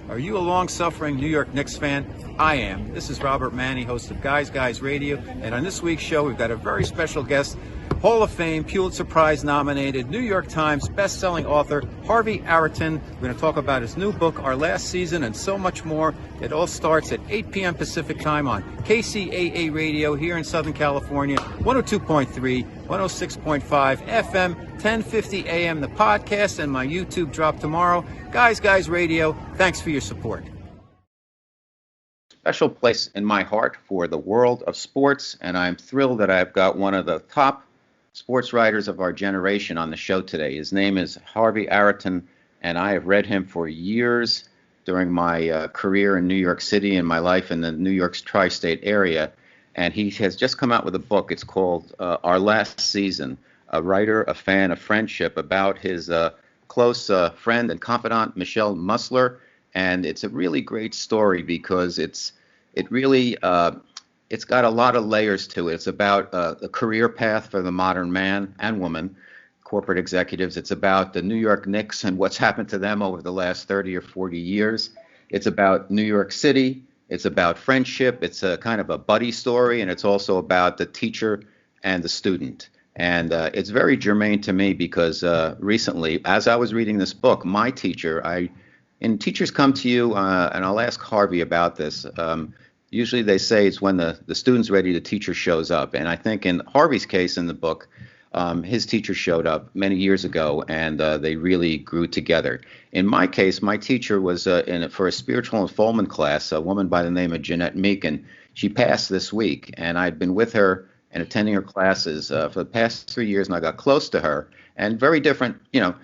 Are you a long-suffering New York Knicks fan? I am. This is Robert Manni, host of Guys Radio, and on this week's show, we've got a very special guest, Hall of Fame, Pulitzer Prize nominated, New York Times best-selling author, Harvey Araton. We're going to talk about his new book, Our Last Season, and so much more. It all starts at 8 p.m. Pacific Time on KCAA Radio here in Southern California, 102.3, 106.5 FM, 1050 AM, the podcast, and my YouTube drop tomorrow. Guys Radio, thanks for your support. Special place in my heart for the world of sports, and I'm thrilled that I've got one of the top sports writers of our generation on the show today. His name is Harvey Araton, and I have read him for years during my career in New York City and my life in the New York's tri-state area. And he has just come out with a book. It's called Our Last Season, a writer, a fan, a friendship about his close friend and confidant, Michelle Musler. And it's a really great story because it's got a lot of layers to it. It's about the career path for the modern man and woman, corporate executives. It's about the New York Knicks and what's happened to them over the last 30 or 40 years. It's about New York City. It's about friendship. It's a kind of a buddy story, and it's also about the teacher and the student. And it's very germane to me because recently, as I was reading this book, my teacher, and teachers come to you, and I'll ask Harvey about this. Usually they say it's when the student's ready, the teacher shows up. And I think in Harvey's case in the book, his teacher showed up many years ago, and they really grew together. In my case, my teacher was for a spiritual unfoldment class, a woman by the name of Jeanette Meakin. She passed this week, and I'd been with her and attending her classes for the past 3 years, and I got close to her. And very different,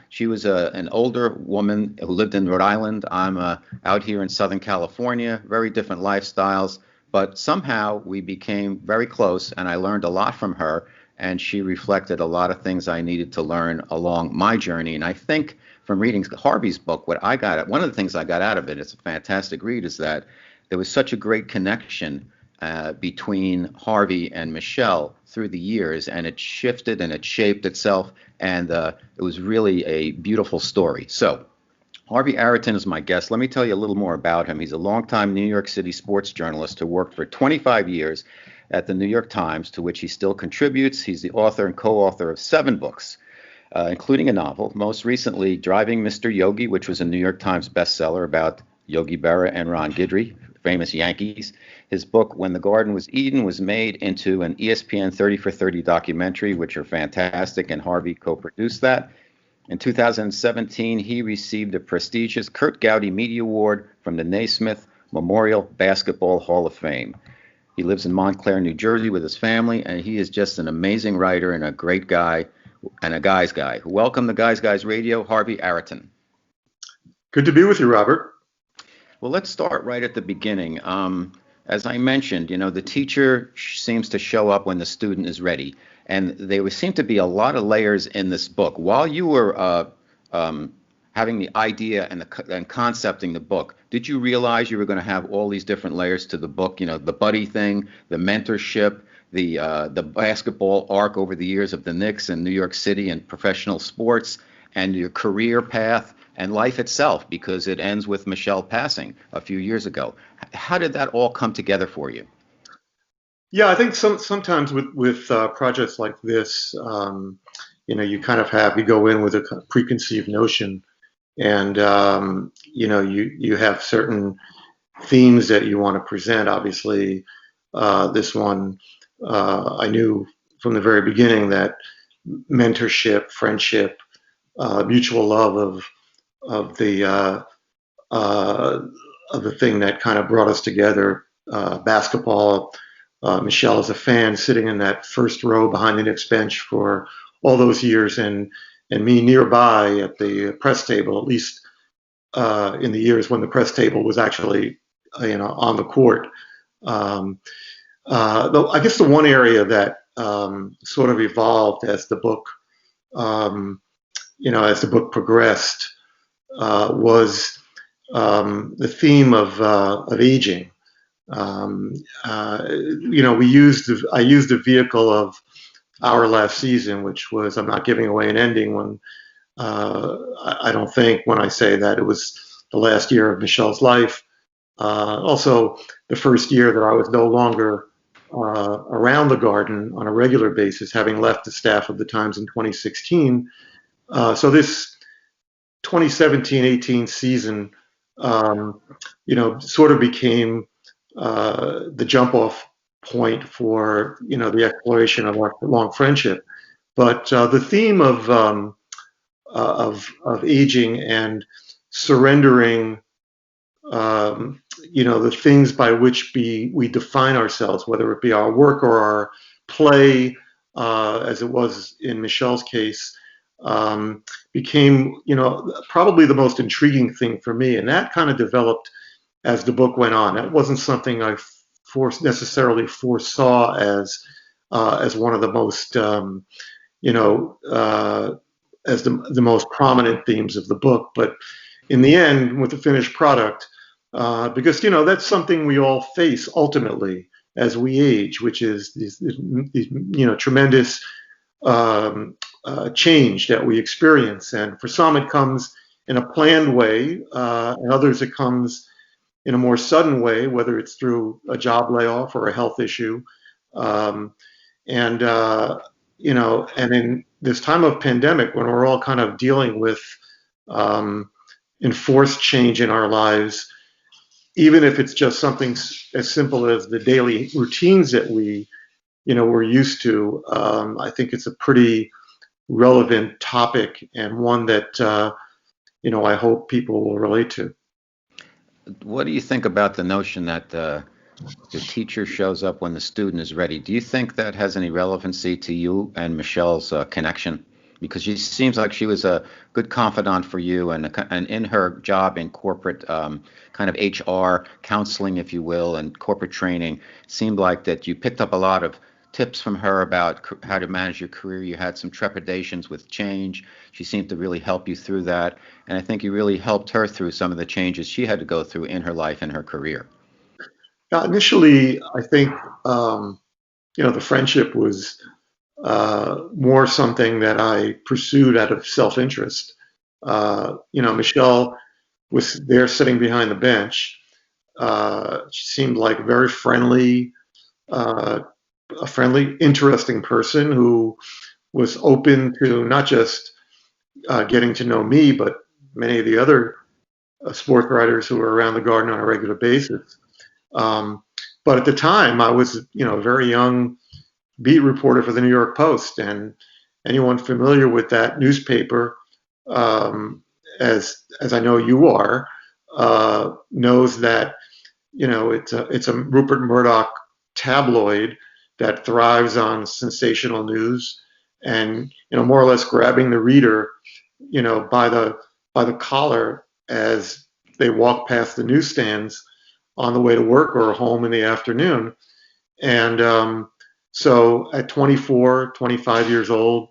she was an older woman who lived in Rhode Island. I'm out here in Southern California, very different lifestyles. But somehow we became very close, and I learned a lot from her. And she reflected a lot of things I needed to learn along my journey. And I think from reading Harvey's book, one of the things I got out of it, it's a fantastic read, is that there was such a great connection between Harvey and Michelle through the years, and it shifted and it shaped itself, and it was really a beautiful story. So Harvey Araton is my guest. Let me tell you a little more about him. He's a longtime New York City sports journalist who worked for 25 years at the New York Times, to which he still contributes. He's the author and co-author of 7 books, including a novel, most recently Driving Mr. Yogi, which was a New York Times bestseller about Yogi Berra and Ron Guidry, famous Yankees. His book, When the Garden Was Eden, was made into an ESPN 30 for 30 documentary, which are fantastic, and Harvey co-produced that. In 2017, he received the prestigious Kurt Gowdy Media Award from the Naismith Memorial Basketball Hall of Fame. He lives in Montclair, New Jersey with his family, and he is just an amazing writer and a great guy and a guy's guy. Welcome to Guys Radio, Harvey Araton. Good to be with you, Robert. Well, let's start right at the beginning. As I mentioned, the teacher seems to show up when the student is ready. And there seem to be a lot of layers in this book. While you were having the idea and concepting the book, did you realize you were going to have all these different layers to the book? The buddy thing, the mentorship, the basketball arc over the years of the Knicks and New York City and professional sports, and your career path and life itself, because it ends with Michelle passing a few years ago. How did that all come together for you? Yeah, I think sometimes with projects like this, you kind of you go in with a preconceived notion, and you have certain themes that you want to present. Obviously, this one, I knew from the very beginning that mentorship, friendship, mutual love of the thing that kind of brought us together, basketball. Michelle is a fan, sitting in that first row behind the Knicks bench for all those years, and me nearby at the press table, at least in the years when the press table was actually on the court. Though I guess the one area that sort of evolved as the book progressed was the theme of aging. I used the vehicle of Our Last Season, which was, I'm not giving away an ending when I don't think when I say that it was the last year of Michelle's life. Also, the first year that I was no longer around the Garden on a regular basis, having left the staff of the Times in 2016. So this 2017-18 season, sort of became the jump-off point for the exploration of our long friendship. But the theme of aging and surrendering, the things by which we define ourselves, whether it be our work or our play, as it was in Michelle's case, became, probably the most intriguing thing for me. And that kind of developed as the book went on. That wasn't something I necessarily foresaw as one of the most, as the most prominent themes of the book. But in the end, with the finished product, because that's something we all face ultimately as we age, which is these tremendous change that we experience. And for some, it comes in a planned way, and others it comes in a more sudden way, whether it's through a job layoff or a health issue. And in this time of pandemic, when we're all kind of dealing with enforced change in our lives, even if it's just something as simple as the daily routines that we're used to, I think it's a pretty relevant topic, and one that I hope people will relate to. What do you think about the notion that the teacher shows up when the student is ready? Do you think that has any relevancy to you and Michelle's connection? Because she seems like she was a good confidant for you, and in her job in corporate kind of HR counseling, if you will, and corporate training, it seemed like that you picked up a lot of tips from her about how to manage your career. You had some trepidations with change. She seemed to really help you through that. And I think you really helped her through some of the changes she had to go through in her life and her career. Initially, I think, the friendship was more something that I pursued out of self-interest. Michelle was there sitting behind the bench. She seemed like a very friendly, interesting person who was open to not just getting to know me, but many of the other sports writers who were around the Garden on a regular basis. But at the time, I was, a very young beat reporter for the New York Post, and anyone familiar with that newspaper, as I know you are, knows that it's a Rupert Murdoch tabloid that thrives on sensational news, and more or less grabbing the reader, by the collar as they walk past the newsstands on the way to work or home in the afternoon. And so at 24, 25 years old,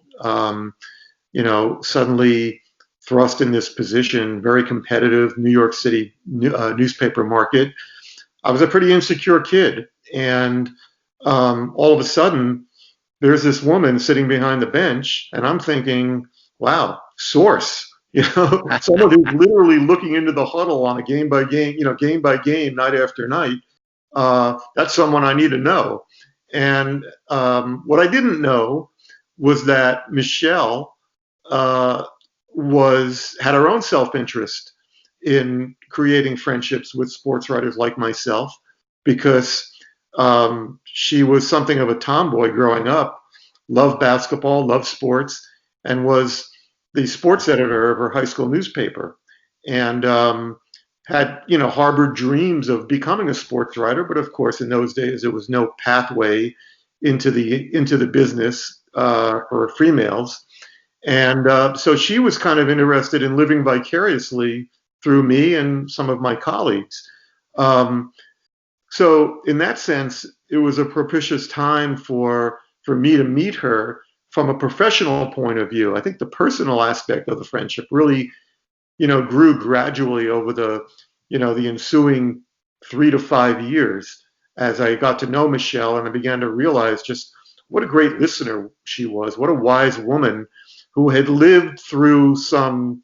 suddenly thrust in this position, very competitive New York City newspaper market, I was a pretty insecure kid. And all of a sudden, there's this woman sitting behind the bench, and I'm thinking, wow, source. Someone who's literally looking into the huddle on a game by game, night after night. That's someone I need to know. And what I didn't know was that Michelle had her own self-interest in creating friendships with sports writers like myself, because she was something of a tomboy growing up, loved basketball, loved sports, and was the sports editor of her high school newspaper, and had harbored dreams of becoming a sports writer. But of course, in those days, there was no pathway into the business for females, and so she was kind of interested in living vicariously through me and some of my colleagues. So in that sense, it was a propitious time for me to meet her from a professional point of view. I think the personal aspect of the friendship really, grew gradually over the ensuing 3 to 5 years as I got to know Michelle, and I began to realize just what a great listener she was, what a wise woman who had lived through some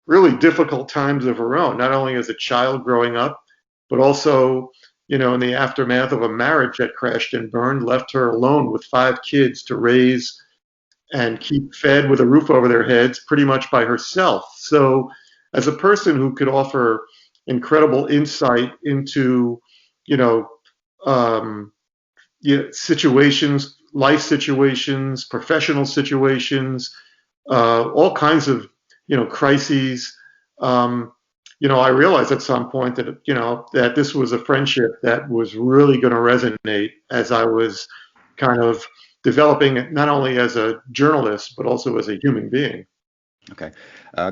really difficult times of her own, not only as a child growing up, but also, in the aftermath of a marriage that crashed and burned, left her alone with 5 kids to raise and keep fed with a roof over their heads pretty much by herself. So, as a person who could offer incredible insight into, you know, um, situations, life situations, professional situations, all kinds of, crises. Um, I realized at some point that, that this was a friendship that was really going to resonate as I was kind of developing not only as a journalist, but also as a human being. Okay.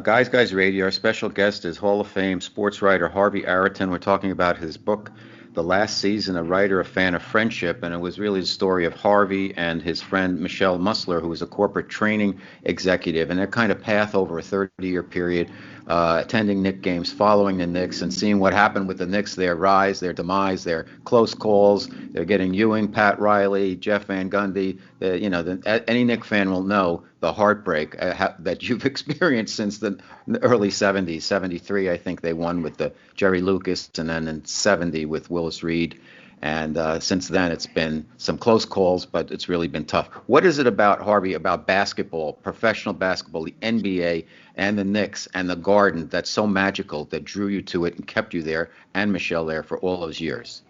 Guys Radio, our special guest is Hall of Fame sports writer Harvey Araton. We're talking about his book, The Last Season, A Writer, a Fan of Friendship. And it was really the story of Harvey and his friend Michelle Musler, who was a corporate training executive, and their kind of path over a 30-year period, attending Knicks games, following the Knicks, and seeing what happened with the Knicks, their rise, their demise, their close calls. They're getting Ewing, Pat Riley, Jeff Van Gundy. Any Knicks fan will know the heartbreak that you've experienced since the early 70s. 73, I think they won with the Jerry Lucas, and then in 70 with Willis Reed. And since then, it's been some close calls, but it's really been tough. What is it about, Harvey, about basketball, professional basketball, the NBA, and the Knicks, and the Garden that's so magical that drew you to it and kept you there, and Michelle there for all those years?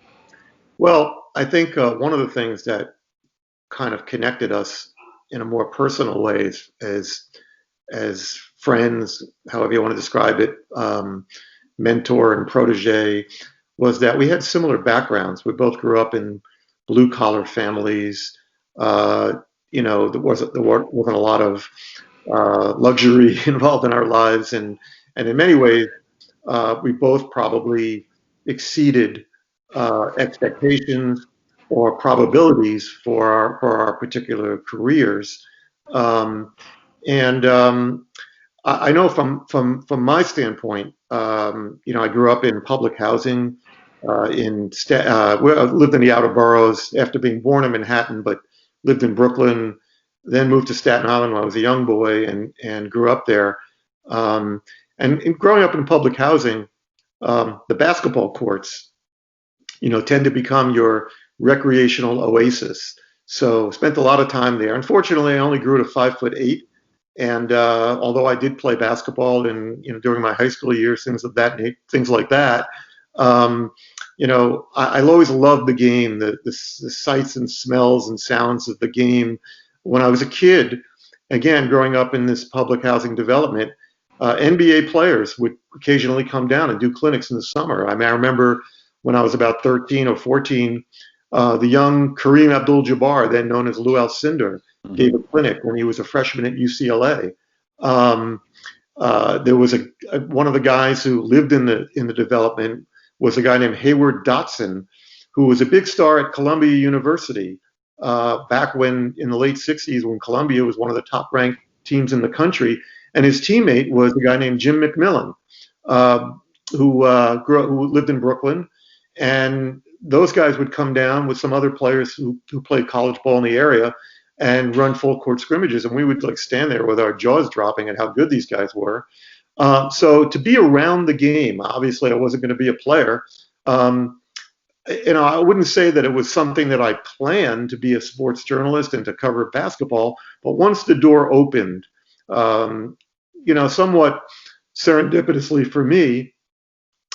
Well, I think one of the things that kind of connected us in a more personal way as friends, however you want to describe it, mentor and protege, was that we had similar backgrounds. We both grew up in blue collar families. There wasn't a lot of luxury involved in our lives, and in many ways, we both probably exceeded expectations or probabilities for our particular careers. And I know from my standpoint, I grew up in public housing. I lived in the outer boroughs after being born in Manhattan, but lived in Brooklyn, then moved to Staten Island when I was a young boy and grew up there. And growing up in public housing, the basketball courts, tend to become your recreational oasis. So spent a lot of time there. Unfortunately, I only grew to 5'8", and although I did play basketball and during my high school years, things like that, I always loved the game, the sights and smells and sounds of the game. When I was a kid, again, growing up in this public housing development, NBA players would occasionally come down and do clinics in the summer. I mean, I remember when I was about 13 or 14, the young Kareem Abdul-Jabbar, then known as Lou Alcindor, gave a clinic when he was a freshman at UCLA. There was one of the guys who lived in the development was a guy named Hayward Dotson, who was a big star at Columbia University back when in the late 60s, when Columbia was one of the top ranked teams in the country. And his teammate was a guy named Jim McMillan, who lived in Brooklyn. And those guys would come down with some other players who played college ball in the area and run full court scrimmages. And we would stand there with our jaws dropping at how good these guys were. So to be around the game, obviously I wasn't going to be a player. I wouldn't say that it was something that I planned to be a sports journalist and to cover basketball. But once the door opened, somewhat serendipitously for me,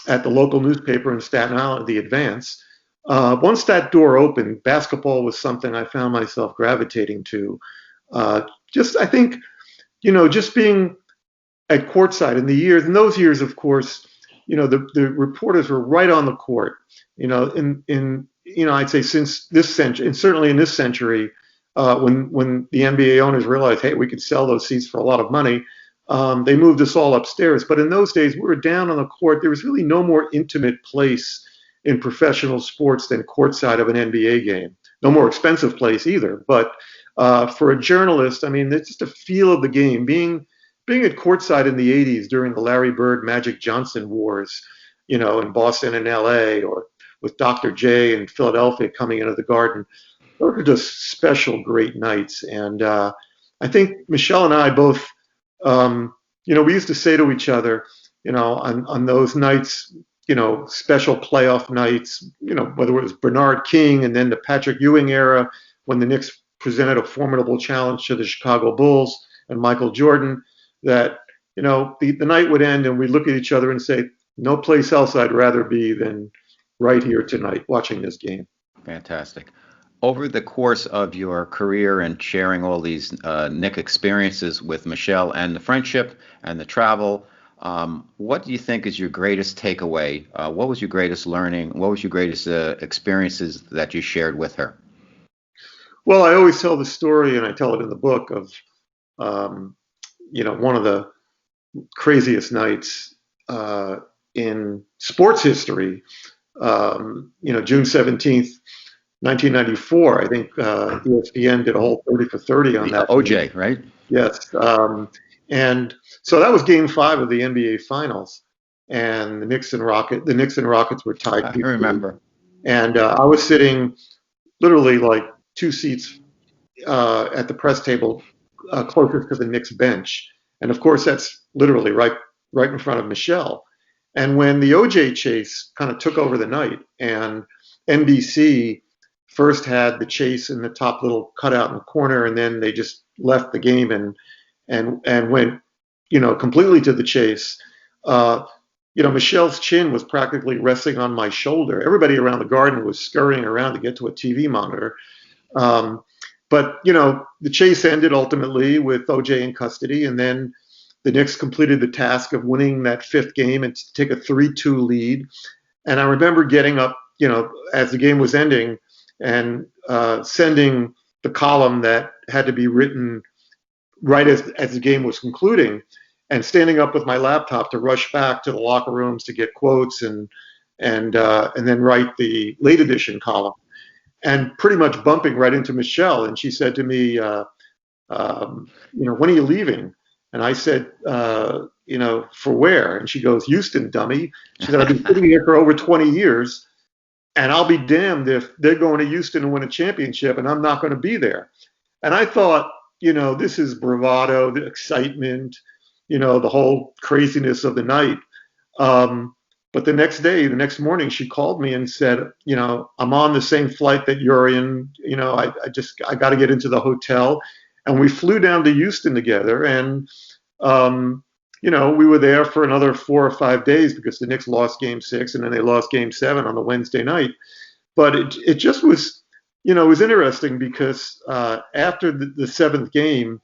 at the local newspaper in Staten Island, The Advance. Once that door opened, basketball was something I found myself gravitating to. I think, just being at courtside in those years, of course, the reporters were right on the court. I'd say since this century, and certainly in this century, when the NBA owners realized, hey, we could sell those seats for a lot of money, they moved us all upstairs. But in those days, we were down on the court. There was really no more intimate place in professional sports than courtside of an NBA game. No more expensive place either. But for a journalist, I mean, it's just a feel of the game. Being at courtside in the 80s during the Larry Bird, Magic Johnson wars, in Boston and LA, or with Dr. J in Philadelphia coming into the Garden, those are just special, great nights. And I think Michelle and I both we used to say to each other, on those nights, special playoff nights, whether it was Bernard King and then the Patrick Ewing era when the Knicks presented a formidable challenge to the Chicago Bulls and Michael Jordan, that, the night would end and we'd look at each other and say, no place else I'd rather be than right here tonight watching this game. Fantastic. Over the course of your career and sharing all these Nick experiences with Michelle and the friendship and the travel, what do you think is your greatest takeaway? What was your greatest learning? What was your greatest experiences that you shared with her? Well, I always tell the story, and I tell it in the book, of one of the craziest nights in sports history. June 17th, 1994. I think ESPN did a whole 30 for 30 on that. OJ, right? Yes. And so that was Game 5 of the NBA Finals, and the Knicks and Rockets were tied. I remember. And I was sitting literally like 2 seats at the press table closest to the Knicks bench, and of course that's literally right in front of Michelle. And when the OJ chase kind of took over the night, and NBC first had the chase in the top little cutout in the corner, and then they just left the game and went, completely to the chase. Michelle's chin was practically resting on my shoulder. Everybody around the garden was scurrying around to get to a TV monitor. But the chase ended ultimately with OJ in custody, and then the Knicks completed the task of winning that 5th game and to take a 3-2 lead. And I remember getting up, as the game was ending, and sending the column that had to be written right as the game was concluding, and standing up with my laptop to rush back to the locker rooms to get quotes and then write the late edition column, and pretty much bumping right into Michelle. And she said to me, when are you leaving? And I said, for where? And she goes, Houston, dummy. She said, I've been sitting here for over 20 years, and I'll be damned if they're going to Houston to win a championship and I'm not going to be there. And I thought, this is bravado, the excitement, the whole craziness of the night. But the next morning, she called me and said, I'm on the same flight that you're in. I got to get into the hotel. And we flew down to Houston together, and we were there for another 4 or 5 days because the Knicks lost Game 6, and then they lost Game 7 on the Wednesday night. But it just was, it was interesting because after the 7th game,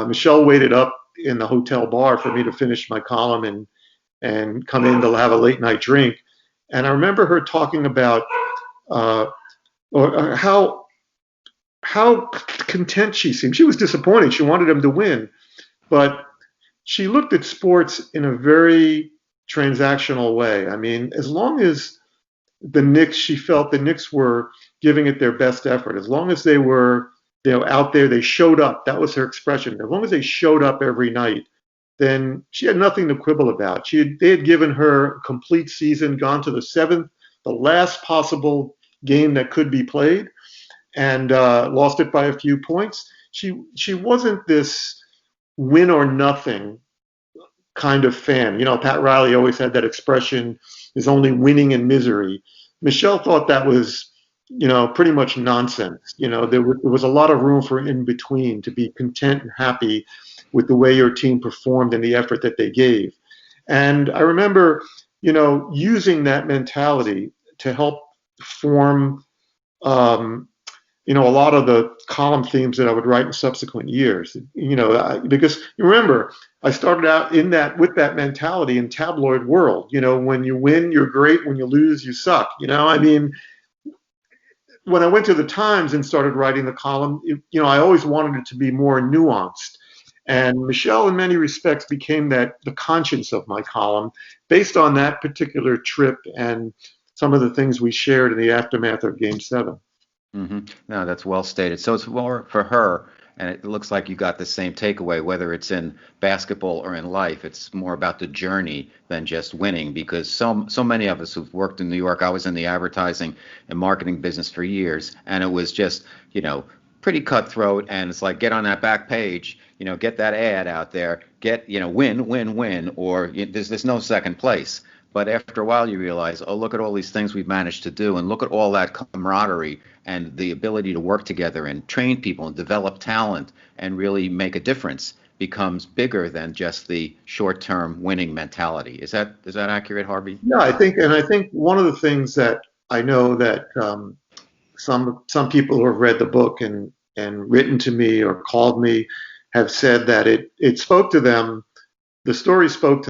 Michelle waited up in the hotel bar for me to finish my column and come in to have a late night drink. And I remember her talking about how content she seemed. She was disappointed. She wanted him to win, but she looked at sports in a very transactional way. I mean, as long as she felt the Knicks were giving it their best effort, as long as they were, out there, they showed up. That was her expression. As long as they showed up every night, then she had nothing to quibble about. They had given her a complete season, gone to the 7th, the last possible game that could be played, and lost it by a few points. She wasn't this win or nothing kind of fan. Pat Riley always had that expression, is only winning and misery. Michelle thought that was, pretty much nonsense. There was a lot of room for in between, to be content and happy with the way your team performed and the effort that they gave. And I remember, using that mentality to help form a lot of the column themes that I would write in subsequent years, because you remember, I started out with that mentality in tabloid world. When you win, you're great. When you lose, you suck. When I went to the Times and started writing the column, I always wanted it to be more nuanced. And Michelle, in many respects, became the conscience of my column based on that particular trip and some of the things we shared in the aftermath of Game 7. Mm-hmm. No, that's well stated. So it's more for her, and it looks like you got the same takeaway, whether it's in basketball or in life. It's more about the journey than just winning, because so many of us who've worked in New York, I was in the advertising and marketing business for years, and it was just, pretty cutthroat, and it's like get on that back page, get that ad out there, get, win, win, win, or there's no second place. But after a while, you realize, oh, look at all these things we've managed to do, and look at all that camaraderie and the ability to work together and train people and develop talent and really make a difference becomes bigger than just the short-term winning mentality. Is that accurate, Harvey? Yeah, I think one of the things that I know that some people who have read the book and written to me or called me have said that it spoke to them. The story spoke to